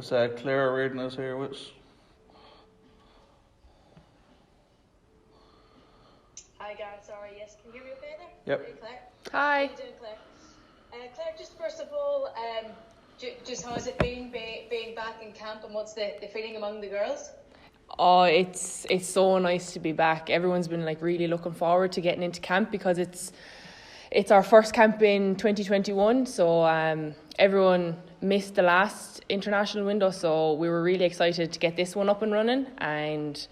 It's Claire Reardon is here with us. Hi Gareth, sorry, yes, can you hear me okay there? Yep. Hey Claire. Hi. How are you doing, Claire? Claire, just first of all, just how has it been being back in camp, and what's the feeling among the girls? Oh, it's so nice to be back. Everyone's been really looking forward to getting into camp because it's our first camp in 2021. So everyone missed the last international window, so we were really excited to get this one up and running. And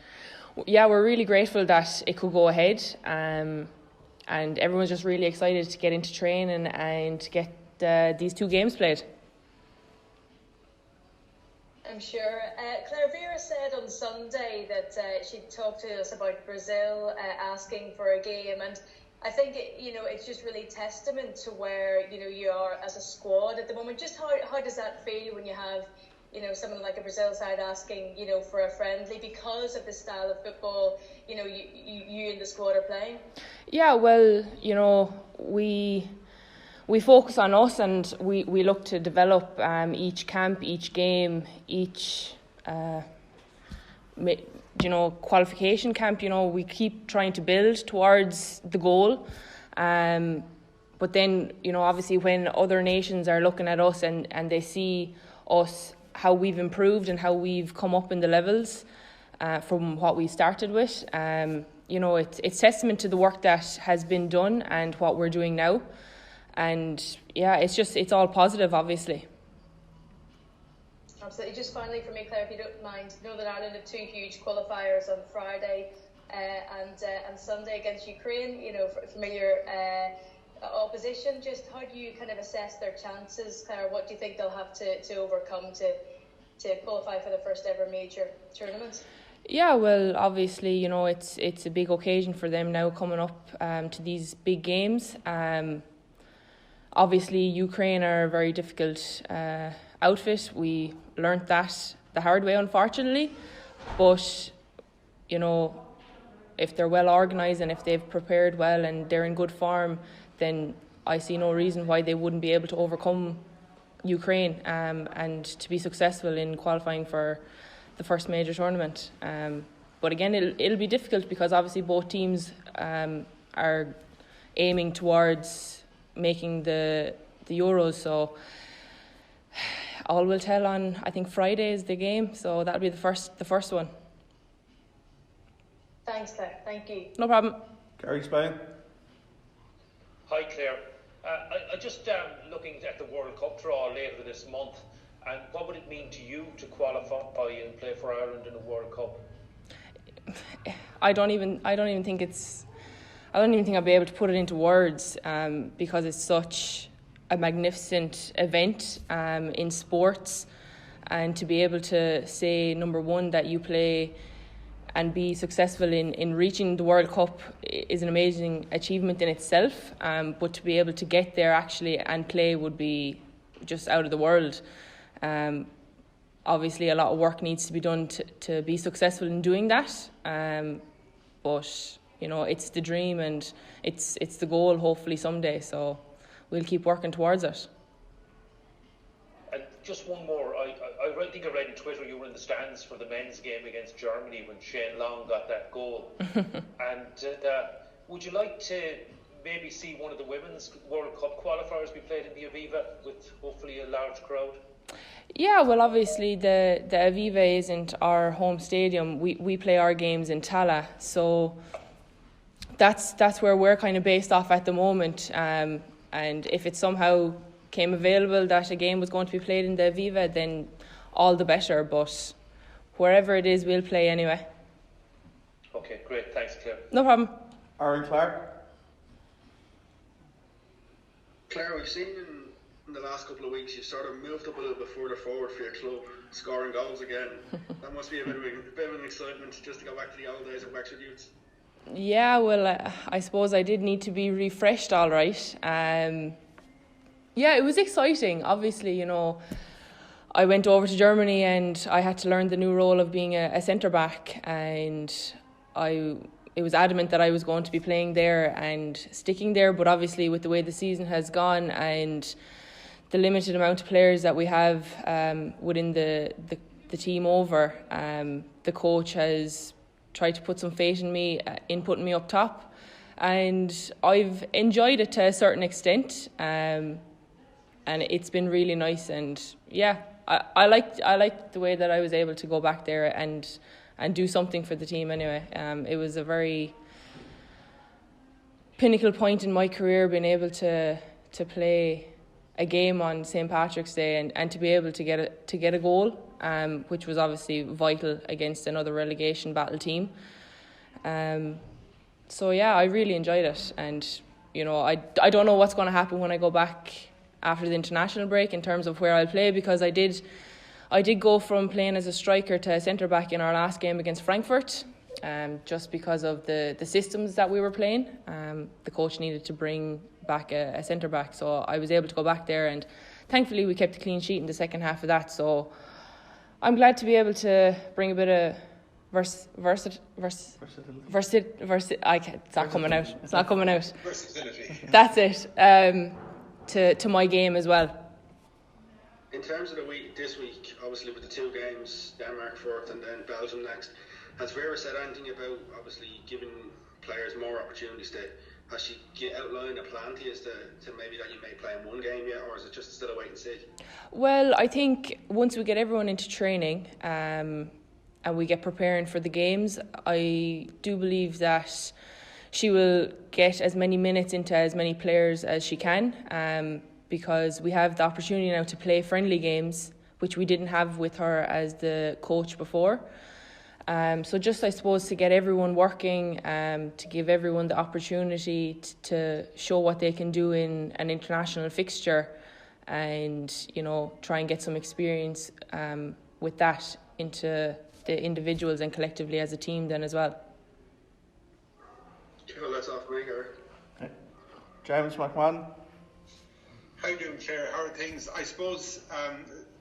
yeah, we're really grateful that it could go ahead. And everyone's just really excited to get into training and to get these two games played. I'm sure. Claire, Vera said on Sunday that she talked to us about Brazil asking for a game, and I think it's just really testament to where you are as a squad at the moment. Just how does that feel when you have someone like a Brazil side asking for a friendly because of the style of football you and the squad are playing? Yeah, well, we focus on us, and we look to develop each camp, each game, each qualification camp. We keep trying to build towards the goal. But then, obviously when other nations are looking at us and they see us, how we've improved and how we've come up in the levels from what we started with, it's testament to the work that has been done and what we're doing now. And yeah, it's all positive, obviously. Absolutely. Just finally for me, Claire, if you don't mind, know that Ireland have two huge qualifiers on Friday and Sunday against Ukraine. Familiar opposition. Just how do you kind of assess their chances, Claire? What do you think they'll have to overcome to qualify for the first ever major tournament? Yeah, well, obviously, it's a big occasion for them now coming up to these big games. Obviously, Ukraine are a very difficult outfit. We learnt that the hard way, unfortunately. But, if they're well organised and if they've prepared well and they're in good form, then I see no reason why they wouldn't be able to overcome Ukraine and to be successful in qualifying for the first major tournament. But again, it'll be difficult because obviously both teams are aiming towards making the Euros, so all will tell on, I think Friday is the game, so that'll be the first one. Thanks, Claire. Thank you. No problem. Gary Spain. Hi Claire. I just looking at the World Cup draw later this month, and what would it mean to you to qualify and play for Ireland in a World Cup? I don't even think I'll be able to put it into words because it's such a magnificent event in sports, and to be able to say, number one, that you play and be successful in reaching the World Cup is an amazing achievement in itself, but to be able to get there actually and play would be just out of the world. Obviously a lot of work needs to be done to be successful in doing that, but it's the dream and it's the goal, hopefully someday, so we'll keep working towards it. And just one more, I think I read on Twitter you were in the stands for the men's game against Germany when Shane Long got that goal. And would you like to maybe see one of the women's World Cup qualifiers be played in the Aviva with hopefully a large crowd? Yeah, well, obviously the Aviva isn't our home stadium. We play our games in Tallaght, so that's where we're kind of based off at the moment. And if it somehow came available that a game was going to be played in the Aviva, then all the better. But wherever it is, we'll play anyway. Okay, great. Thanks, Claire. No problem. Aaron Clark. Claire, we've seen in the last couple of weeks you've sort of moved up a little bit further forward for your club, scoring goals again. That must be a bit of an excitement just to go back to the old days of Wexford Youths. Yeah, well, I suppose I did need to be refreshed, all right. Yeah, it was exciting. Obviously, I went over to Germany and I had to learn the new role of being a centre-back, and it was adamant that I was going to be playing there and sticking there, but obviously with the way the season has gone and the limited amount of players that we have within the team over, the coach has tried to put some faith in me in putting me up top, and I've enjoyed it to a certain extent, and it's been really nice. And yeah, I liked the way that I was able to go back there and do something for the team anyway. It was a very pinnacle point in my career, being able to play a game on St. Patrick's Day and to be able to get a goal, which was obviously vital against another relegation battle team. So yeah, I really enjoyed it, and I don't know what's going to happen when I go back after the international break in terms of where I'll play, because I did go from playing as a striker to a centre back in our last game against Frankfurt, just because of the systems that we were playing. The coach needed to bring back a centre back, so I was able to go back there, and thankfully we kept a clean sheet in the second half of that. So I'm glad to be able to bring a bit of versatility. It's not coming out. It's not coming out. Versatility. That's it. To my game as well. In terms of the week, this week, obviously with the two games, Denmark first and then Belgium next, has Vera said anything about obviously giving players more opportunities? Has she outlined a plan to you as to maybe that you may play in one game yet, or is it just still a wait and see? Well, I think once we get everyone into training and we get preparing for the games, I do believe that she will get as many minutes into as many players as she can, because we have the opportunity now to play friendly games, which we didn't have with her as the coach before. So just, I suppose, to get everyone working, to give everyone the opportunity to show what they can do in an international fixture, and try and get some experience with that into the individuals and collectively as a team then as well. Cool, that's all for me, Gary. James McMahon. How you doing, Claire? How are things? I suppose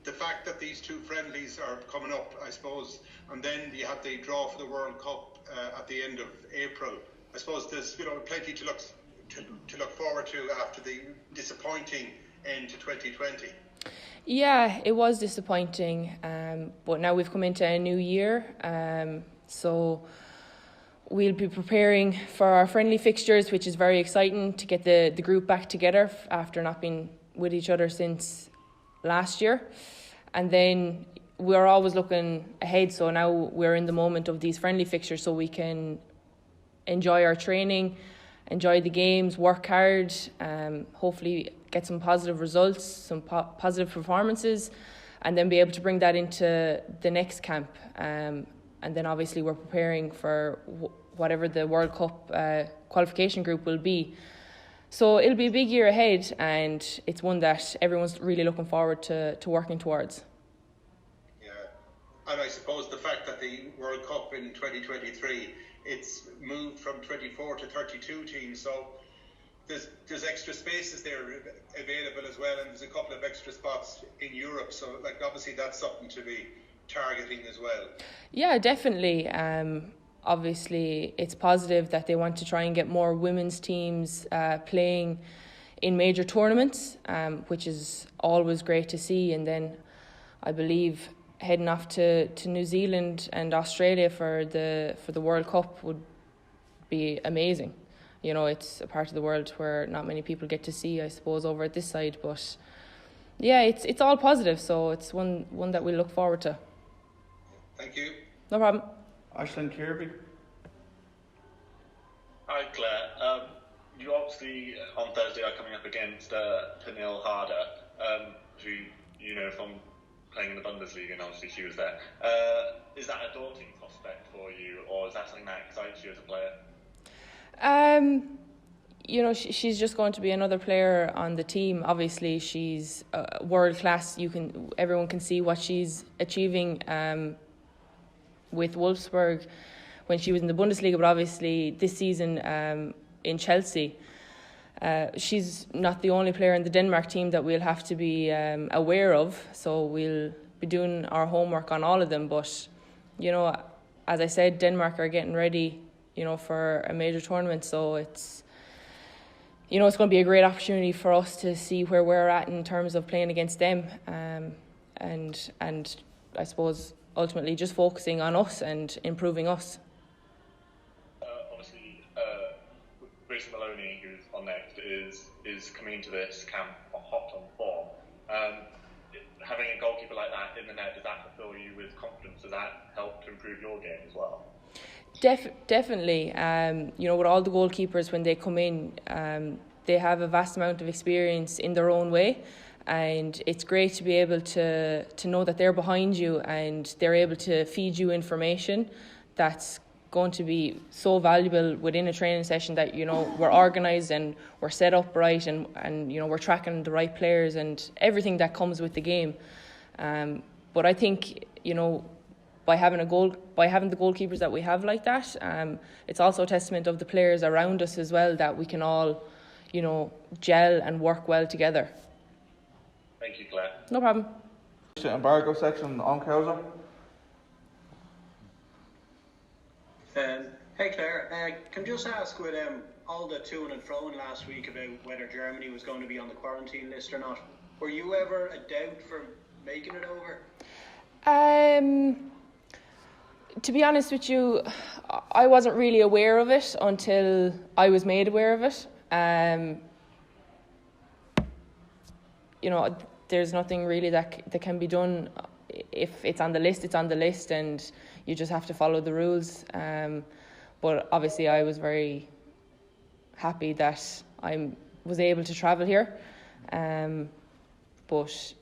the fact that these two friendlies are coming up, I suppose, and then you have the draw for the World Cup at the end of April. I suppose there's plenty to look forward to after the disappointing end to 2020. Yeah, it was disappointing, but now we've come into a new year, so we'll be preparing for our friendly fixtures, which is very exciting, to get the group back together after not being with each other since last year. And then we're always looking ahead, so now we're in the moment of these friendly fixtures, so we can enjoy our training, enjoy the games, work hard, hopefully get some positive results, some positive performances, and then be able to bring that into the next camp. And then obviously we're preparing for whatever the World Cup qualification group will be. So it'll be a big year ahead, and it's one that everyone's really looking forward to working towards. Yeah, and I suppose the fact that the World Cup in 2023, it's moved from 24 to 32 teams, so there's extra spaces there available as well, and there's a couple of extra spots in Europe, so obviously that's something to be targeting as well. Yeah, definitely. Obviously it's positive that they want to try and get more women's teams playing in major tournaments, which is always great to see. And then I believe heading off to New Zealand and Australia for the World Cup would be amazing. It's a part of the world where not many people get to see, I suppose, over at this side, but yeah, it's all positive, so it's one that we look forward to. Thank you. No problem. Aisling Kirby. Hi, Claire. You obviously on Thursday are coming up against Pernille Harder, who you know from playing in the Bundesliga, and obviously she was there. Is that a daunting prospect for you, or is that something that excites you as a player? She's just going to be another player on the team. Obviously, she's world class. Everyone can see what she's achieving with Wolfsburg when she was in the Bundesliga, but obviously this season in Chelsea. She's not the only player in the Denmark team that we'll have to be aware of, so we'll be doing our homework on all of them. But, as I said, Denmark are getting ready, for a major tournament, so you know, it's going to be a great opportunity for us to see where we're at in terms of playing against them, and I suppose ultimately just focusing on us and improving us. Obviously, Bruce Maloney, who's on next, is coming into this camp hot on form. Having a goalkeeper like that in the net, does that fill you with confidence? Does that help to improve your game as well? Definitely. You know, with all the goalkeepers, when they come in, they have a vast amount of experience in their own way, and it's great to be able to know that they're behind you and they're able to feed you information that's going to be so valuable within a training session, that, you know, we're organised and we're set up right, and you know, we're tracking the right players and everything that comes with the game. But I think, you know, by having the goalkeepers that we have like that, it's also a testament of the players around us as well, that we can all, you know, gel and work well together. Thank you, Claire. No problem. Embargo section on Cowser. Hey Claire, can I just ask, with all the to and fro last week about whether Germany was going to be on the quarantine list or not, were you ever a doubt for making it over? To be honest with you, I wasn't really aware of it until I was made aware of it. You know, there's nothing really that can be done. If it's on the list, it's on the list, and you just have to follow the rules. But obviously I was very happy that I was able to travel here. But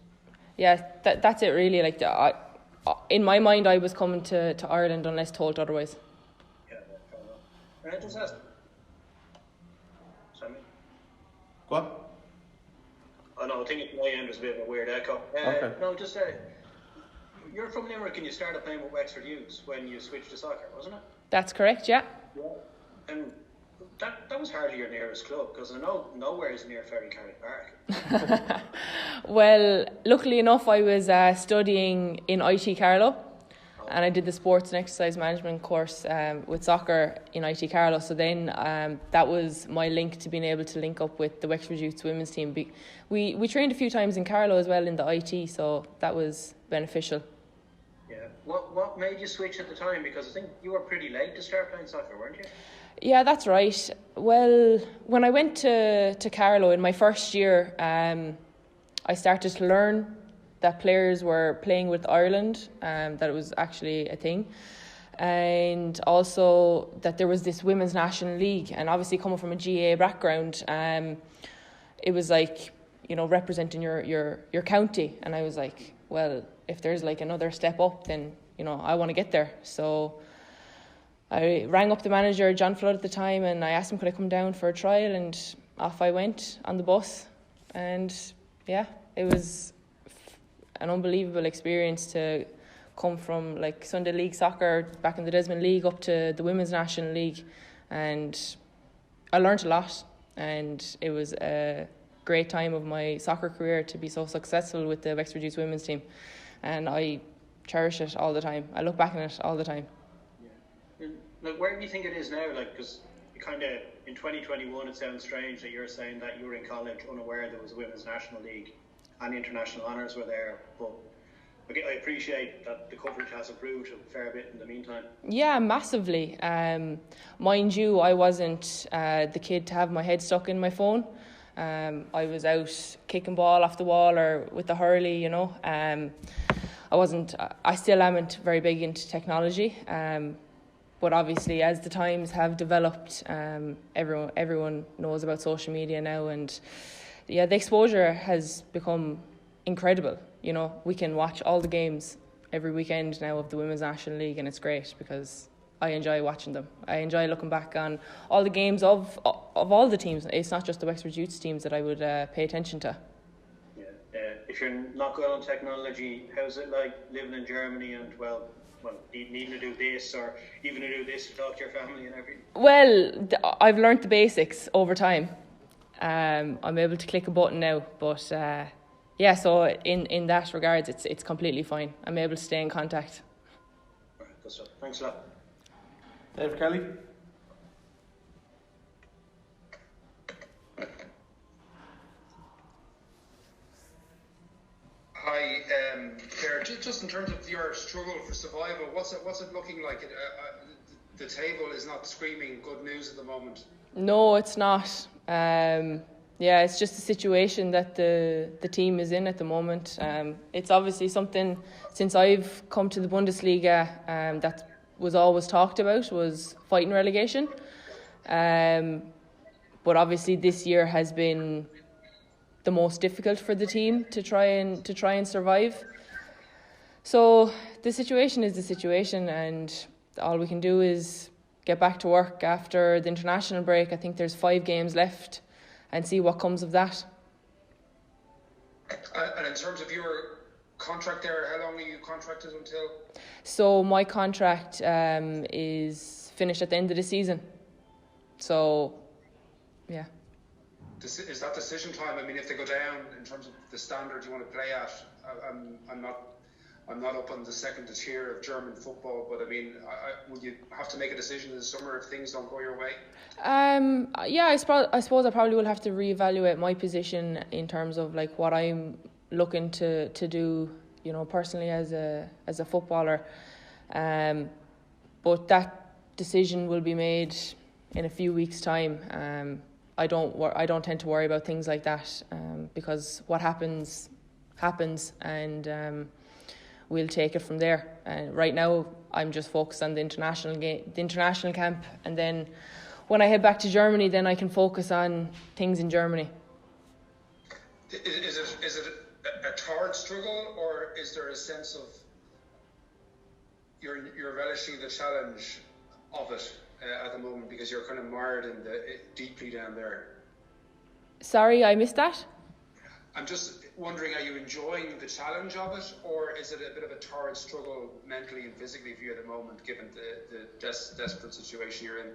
yeah, that's it really. Like, in my mind, I was coming to Ireland unless told otherwise. Yeah, fair enough. Can I just ask? Sorry. Go on. Oh no, I think at my end was a bit of a weird echo. Okay. No, just you're from Limerick and you started playing with Wexford Youths when you switched to soccer, wasn't it? That's correct, yeah. Yeah. And that was hardly your nearest club, because I know nowhere is near Ferry Carrick Park. Well, luckily enough, I was studying in IT Carlow, and I did the sports and exercise management course with soccer in IT Carlow. So then that was my link to being able to link up with the Wexford Youths women's team. We trained a few times in Carlow as well in the IT, so that was beneficial. Yeah. What made you switch at the time? Because I think you were pretty late to start playing soccer, weren't you? Yeah, that's right. Well, when I went to Carlow in my first year, I started to learn that players were playing with Ireland, that it was actually a thing, and also that there was this Women's National League. And obviously, coming from a GAA background, it was like, you know, representing your county. And I was like, well, if there's like another step up, then, you know, I want to get there. So I rang up the manager, John Flood, at the time, and I asked him could I come down for a trial, and off I went on the bus. And yeah, it was an unbelievable experience to come from like Sunday League soccer back in the Desmond League up to the Women's National League, and I learned a lot, and it was a great time of my soccer career to be so successful with the Wexford Youth women's team, and I cherish it all the time. I look back on it all the time. Yeah. Like, where do you think it is now? Like, because kind of in 2021, it sounds strange that you're saying that you were in college unaware there was a Women's National League and international honours were there, but I appreciate that the coverage has improved a fair bit in the meantime. Yeah, massively. Mind you, I wasn't the kid to have my head stuck in my phone. I was out kicking ball off the wall or with the hurley, you know. I still amn't very big into technology, but obviously as the times have developed, everyone knows about social media now, and yeah, the exposure has become incredible. You know, we can watch all the games every weekend now of the Women's National League, and it's great because I enjoy watching them. I enjoy looking back on all the games of all the teams. It's not just the Wexford Youth teams that I would pay attention to. Yeah. If you're not good on technology, how's it like living in Germany and needing to do this or even to do this to talk to your family and everything? Well, I've learnt the basics over time. I'm able to click a button now, but yeah, so in that regards, it's completely fine. I'm able to stay in contact. All right, good stuff. Thanks a lot. Dave Kelly. Chair. Just in terms of your struggle for survival, what's it looking like? The table is not screaming good news at the moment. No, it's not. Yeah, it's just the situation that the team is in at the moment. It's obviously something, since I've come to the Bundesliga, that was always talked about, was fighting relegation. But obviously this year has been the most difficult for the team to try and survive. So the situation is the situation, and all we can do is get back to work after the international break. I think there's 5 games left, and see what comes of that. And in terms of your contract there, how long are you contracted until? So my contract is finished at the end of the season. So, yeah. Is that decision time? I mean, if they go down in terms of the standard you want to play at, I'm not up on the second tier of German football, but I mean, would you have to make a decision in the summer if things don't go your way? Yeah, I suppose I probably will have to reevaluate my position in terms of like what I'm looking to do, you know, personally as a footballer. But that decision will be made in a few weeks' time. I don't tend to worry about things like that because what happens, and we'll take it from there. Right now, I'm just focused on the international camp, and then when I head back to Germany, then I can focus on things in Germany. Is it a hard struggle, or is there a sense of you're relishing the challenge of it at the moment because you're kind of mired in deeply down there? Sorry, I missed that. I'm just wondering, are you enjoying the challenge of it, or is it a bit of a torrid struggle mentally and physically for you at the moment, given the desperate situation you're in?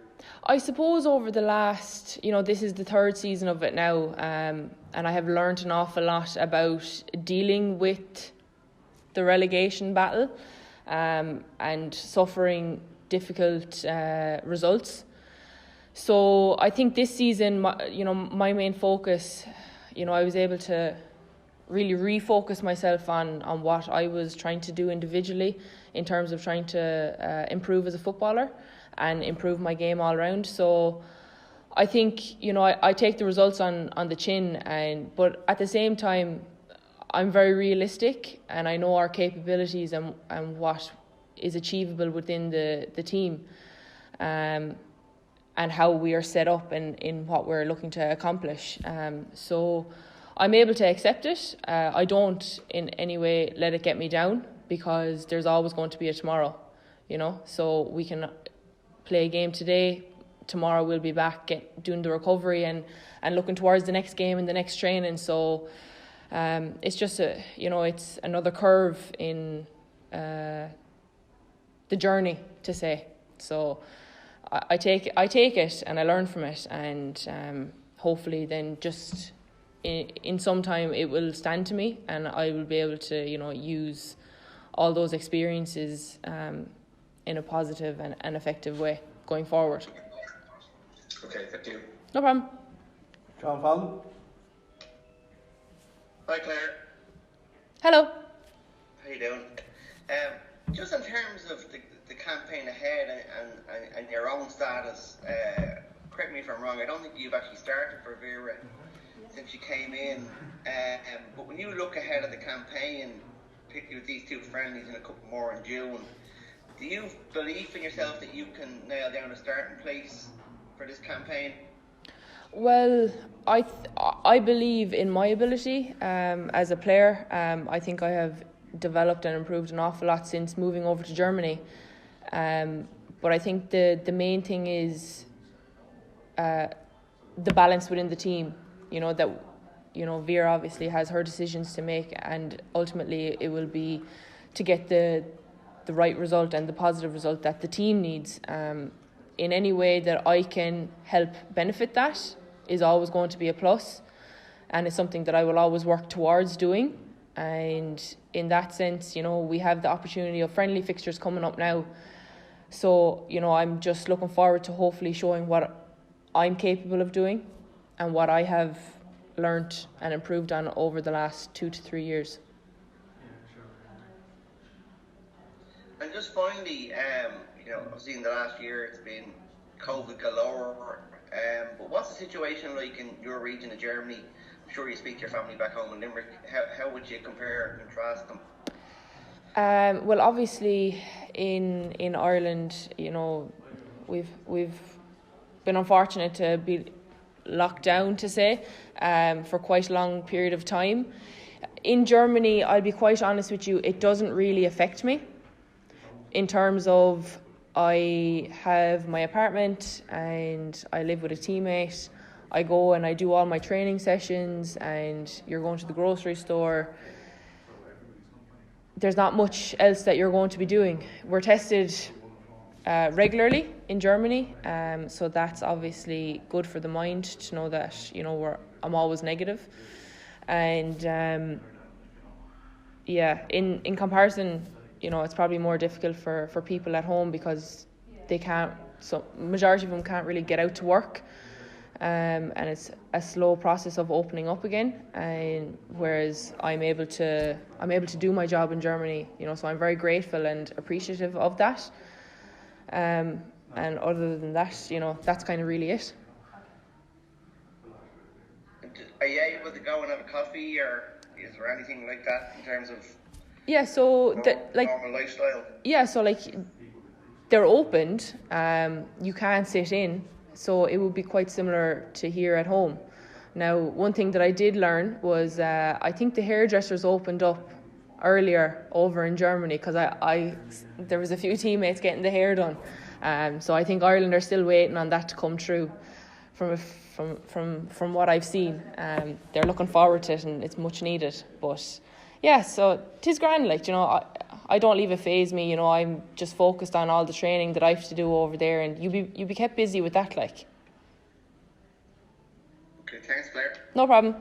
I suppose over the last, this is the 3rd season of it now, and I have learned an awful lot about dealing with the relegation battle and suffering difficult results. So I think this season, my main focus, I was able to really refocus myself on what I was trying to do individually in terms of trying to improve as a footballer and improve my game all round. So I think, I take the results on the chin, but at the same time, I'm very realistic, and I know our capabilities and what is achievable within the team, and how we are set up in what we're looking to accomplish. So I'm able to accept it. I don't in any way let it get me down, because there's always going to be a tomorrow, So we can play a game today. Tomorrow we'll be back doing the recovery and looking towards the next game and the next training. So it's just it's another curve in the journey, to say. So I take it and I learn from it, and hopefully then just in some time it will stand to me, and I will be able to use all those experiences in a positive and effective way going forward. Okay, thank you. No problem. John Fallon. Hi Claire. Hello. How you doing? Just in terms of the campaign ahead and your own status, correct me if I'm wrong, I don't think you've actually started for Vera since you came in, but when you look ahead of the campaign, particularly with these 2 friendlies and a couple more in June, do you believe in yourself that you can nail down a starting place for this campaign? Well, I believe in my ability as a player. I think I have developed and improved an awful lot since moving over to Germany. But I think the main thing is the balance within the team. Vera obviously has her decisions to make, and ultimately it will be to get the right result and the positive result that the team needs. In any way that I can help benefit that is always going to be a plus, and it's something that I will always work towards doing. And in that sense, we have the opportunity of friendly fixtures coming up now. So, I'm just looking forward to hopefully showing what I'm capable of doing and what I have learnt and improved on over the last 2 to 3 years. And just finally, obviously in the last year it's been COVID galore. But what's the situation like in your region of Germany? I'm sure you speak to your family back home in Limerick. How would you compare and contrast them? Well, obviously in Ireland, we've been unfortunate to be locked down, to say, for quite a long period of time. In Germany, I'll be quite honest with you, it doesn't really affect me. In terms of, I have my apartment and I live with a teammate. I go and I do all my training sessions, and you're going to the grocery store. There's not much else that you're going to be doing. We're tested regularly in Germany, so that's obviously good for the mind to know that I'm always negative. And in comparison, it's probably more difficult for people at home because they can't. So majority of them can't really get out to work, and it's a slow process of opening up again. And whereas I'm able to do my job in Germany, so I'm very grateful and appreciative of that. And other than that, that's kind of really it. Are you able to go and have a coffee, or is there anything like that in terms of normal lifestyle? Yeah, so they're opened. You can't sit in, so it would be quite similar to here at home. Now, one thing that I did learn was I think the hairdressers opened up earlier over in Germany, because there was a few teammates getting the hair done. So I think Ireland are still waiting on that to come true. From what I've seen, they're looking forward to it, and it's much needed. But yeah, so 'tis grand. I don't leave it faze me. I'm just focused on all the training that I have to do over there, and you be kept busy with that. Okay, thanks, Claire. No problem.